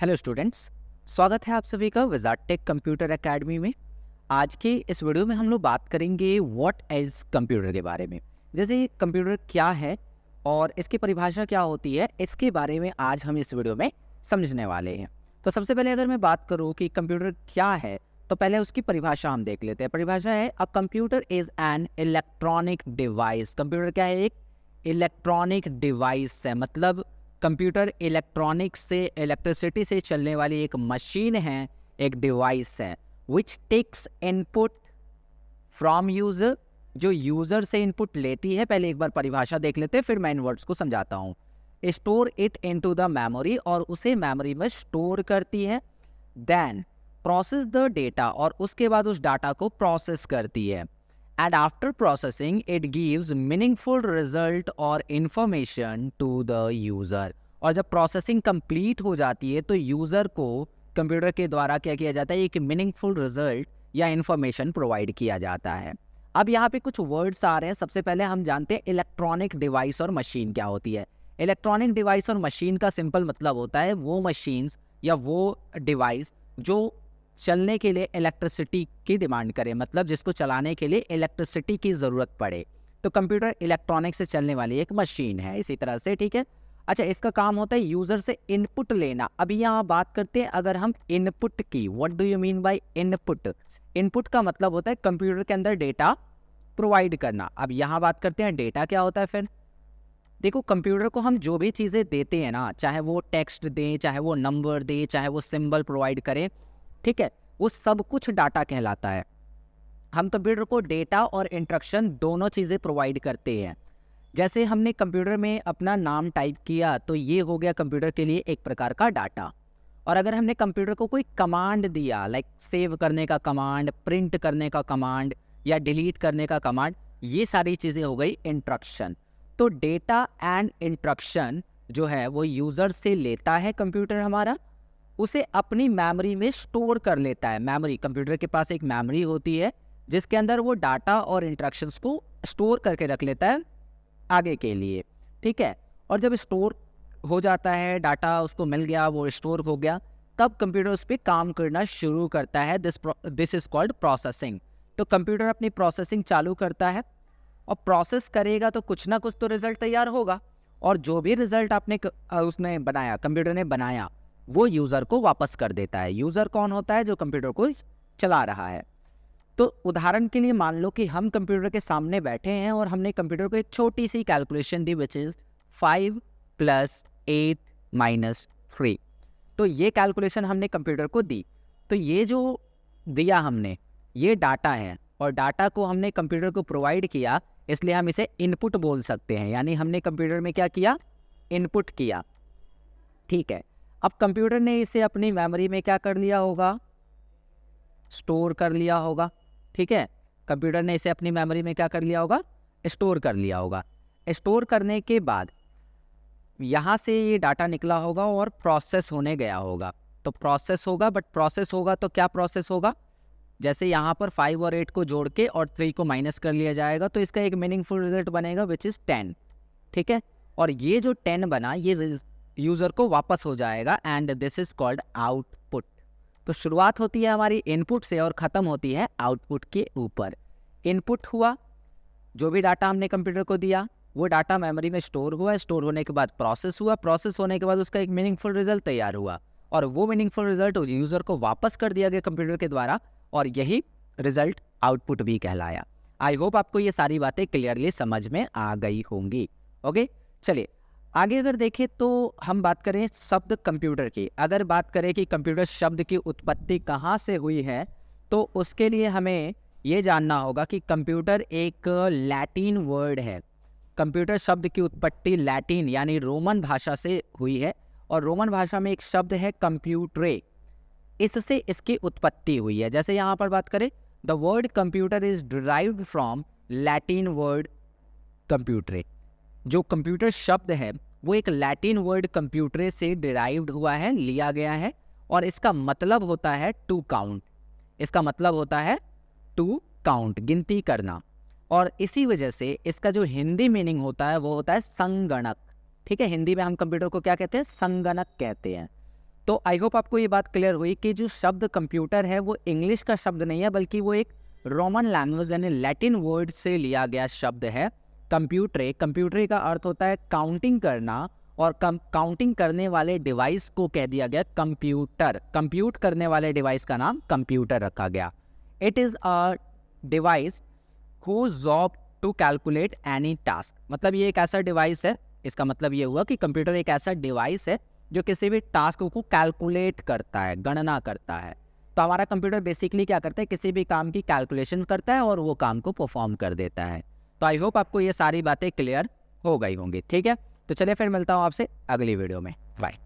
Hello students, स्वागत है आप सभी का विज़ार्ड टेक कंप्यूटर एकेडमी में। आज के इस वीडियो में हम लोग बात करेंगे व्हाट इज़ कंप्यूटर के बारे में। जैसे कंप्यूटर क्या है और इसकी परिभाषा क्या होती है, इसके बारे में आज हम इस वीडियो में समझने वाले हैं। तो सबसे पहले अगर मैं बात करूं कि कंप्यूटर क्या है, तो पहले उसकी परिभाषा हम देख लेते हैं। परिभाषा है a computer is an electronic device. Computer क्या है? एक इलेक्ट्रॉनिक डिवाइस है, मतलब कंप्यूटर इलेक्ट्रॉनिक से, इलेक्ट्रिसिटी से चलने वाली एक मशीन है, एक डिवाइस है which takes input from user, जो यूजर से इनपुट लेती है। पहले एक बार परिभाषा देख लेते हैं, फिर मैं इन वर्ड्स को समझाता हूँ। Store it into the memory, और उसे मेमोरी में स्टोर करती है। देन प्रोसेस द डेटा, और उसके बाद उस डाटा को प्रोसेस करती है। And after processing it gives meaningful result और इंफॉर्मेशन टू द यूजर। और जब प्रोसेसिंग कंप्लीट हो जाती है तो यूजर को कंप्यूटर के द्वारा क्या किया जाता है? एक मीनिंगफुल रिजल्ट या इंफॉर्मेशन प्रोवाइड किया जाता है। अब यहाँ पे कुछ वर्ड्स आ रहे हैं। सबसे पहले हम जानते हैं इलेक्ट्रॉनिक डिवाइस और मशीन क्या होती है। इलेक्ट्रॉनिक डिवाइस और मशीन का सिंपल मतलब होता है वो मशीन्स या वो डिवाइस जो चलने के लिए इलेक्ट्रिसिटी की डिमांड करे, मतलब जिसको चलाने के लिए इलेक्ट्रिसिटी की ज़रूरत पड़े। तो कंप्यूटर इलेक्ट्रॉनिक से चलने वाली एक मशीन है, इसी तरह से, ठीक है। अच्छा, इसका काम होता है यूज़र से इनपुट लेना। अभी यहाँ बात करते हैं अगर हम इनपुट की, what do you mean by input? Input का मतलब होता है कंप्यूटर के अंदर डेटा प्रोवाइड करना। अब यहाँ बात करते हैं डेटा क्या होता है। फिर देखो, कंप्यूटर को हम जो भी चीज़ें देते हैं ना, चाहे वो टेक्स्ट दें, चाहे वो नंबर दे, चाहे वो सिंबल प्रोवाइड करें, ठीक है, वो सब कुछ डाटा कहलाता है। हम कंप्यूटर को डेटा और इंस्ट्रक्शन दोनों चीज़ें प्रोवाइड करते हैं। जैसे हमने कंप्यूटर में अपना नाम टाइप किया तो ये हो गया कंप्यूटर के लिए एक प्रकार का डाटा। और अगर हमने कंप्यूटर को कोई कमांड दिया, लाइक सेव करने का कमांड, प्रिंट करने का कमांड या डिलीट करने का कमांड, ये सारी चीज़ें हो गई इंस्ट्रक्शन। तो डेटा एंड इंस्ट्रक्शन जो है वो यूज़र से लेता है कंप्यूटर हमारा, उसे अपनी मेमोरी में स्टोर कर लेता है। मेमोरी, कंप्यूटर के पास एक मेमोरी होती है जिसके अंदर वो डाटा और इंस्ट्रक्शंस को स्टोर करके रख लेता है आगे के लिए, ठीक है। और जब स्टोर हो जाता है डाटा, उसको मिल गया, वो स्टोर हो गया, तब कंप्यूटर उस पर काम करना शुरू करता है। This is called processing. तो कंप्यूटर अपनी प्रोसेसिंग चालू करता है और प्रोसेस करेगा तो कुछ ना कुछ तो रिजल्ट तैयार होगा। और जो भी रिजल्ट आपने उसने बनाया, कंप्यूटर ने बनाया, वो यूज़र को वापस कर देता है। यूज़र कौन होता है? जो कंप्यूटर को चला रहा है। तो उदाहरण के लिए मान लो कि हम कंप्यूटर के सामने बैठे हैं और हमने कंप्यूटर को एक छोटी सी कैलकुलेशन दी विच इज़ 5 + 8 - 3। तो ये कैलकुलेशन हमने कंप्यूटर को दी। तो ये जो दिया हमने, ये डाटा है, और डाटा को हमने कंप्यूटर को प्रोवाइड किया, इसलिए हम इसे इनपुट बोल सकते हैं। यानी हमने कंप्यूटर में क्या किया? इनपुट किया, ठीक है। अब कंप्यूटर ने इसे अपनी मेमोरी में क्या कर लिया होगा? स्टोर कर लिया होगा, ठीक है। कंप्यूटर ने इसे अपनी मेमोरी में क्या कर लिया होगा? स्टोर कर लिया होगा। स्टोर करने के बाद यहाँ से ये डाटा निकला होगा और प्रोसेस होने गया होगा। तो प्रोसेस होगा, बट प्रोसेस होगा तो क्या प्रोसेस होगा? जैसे यहाँ पर 5 और 8 को जोड़ के और 3 को माइनस कर लिया जाएगा, तो इसका एक मीनिंगफुल रिजल्ट बनेगा विच इज़ 10, ठीक है। और ये जो 10 बना, ये यूज़र को वापस हो जाएगा, and this is called output. तो शुरुआत होती है हमारी इनपुट से और ख़त्म होती है आउटपुट के ऊपर। इनपुट हुआ, जो भी डाटा हमने कंप्यूटर को दिया, वो डाटा मेमोरी में स्टोर हुआ, स्टोर होने के बाद प्रोसेस हुआ, प्रोसेस होने के बाद उसका एक मीनिंगफुल रिजल्ट तैयार हुआ, और वो मीनिंगफुल रिजल्ट यूज़र को वापस कर दिया गया कंप्यूटर के द्वारा, और यही रिजल्ट आउटपुट भी कहलाया। आई होप आपको ये सारी बातें क्लियरली समझ में आ गई होंगी। ओके, चलिए आगे अगर देखें तो हम बात करें शब्द कंप्यूटर की। अगर बात करें कि कंप्यूटर शब्द की उत्पत्ति कहाँ से हुई है, तो उसके लिए हमें ये जानना होगा कि कंप्यूटर एक लैटिन वर्ड है। कंप्यूटर शब्द की उत्पत्ति लैटिन यानी रोमन भाषा से हुई है, और रोमन भाषा में एक शब्द है कंप्यूटरे, इससे इसकी उत्पत्ति हुई है। जैसे यहाँ पर बात करें, the word computer is derived from Latin word computare. जो कंप्यूटर शब्द है वो एक लैटिन वर्ड कंप्यूटरे से डिराइव्ड हुआ है, लिया गया है, और इसका मतलब होता है टू काउंट। इसका मतलब होता है टू काउंट, गिनती करना। और इसी वजह से इसका जो हिंदी मीनिंग होता है वो होता है संगणक, ठीक है। हिंदी में हम कंप्यूटर को क्या कहते हैं? संगणक कहते हैं। तो आई होप आपको ये बात क्लियर हुई कि जो शब्द कंप्यूटर है वो इंग्लिश का शब्द नहीं है, बल्कि वो एक रोमन लैंग्वेज यानी लैटिन वर्ड से लिया गया शब्द है कंप्यूटरे। कंप्यूटरे का अर्थ होता है काउंटिंग करना, और काउंटिंग करने वाले डिवाइस को कह दिया गया कंप्यूटर। कंप्यूट करने वाले डिवाइस का नाम कंप्यूटर रखा गया। It is a device who job to calculate any task. मतलब ये एक ऐसा डिवाइस है, इसका मतलब ये हुआ कि कंप्यूटर एक ऐसा डिवाइस है जो किसी भी टास्क को कैलकुलेट करता है, गणना करता है। तो हमारा कंप्यूटर बेसिकली क्या करता है, किसी भी काम की कैलकुलेशन करता है और वो काम को परफॉर्म कर देता है। तो आई होप आपको ये सारी बातें क्लियर हो गई होंगी। ठीक है, तो चलिए फिर मिलता हूँ आपसे अगली वीडियो में। बाय।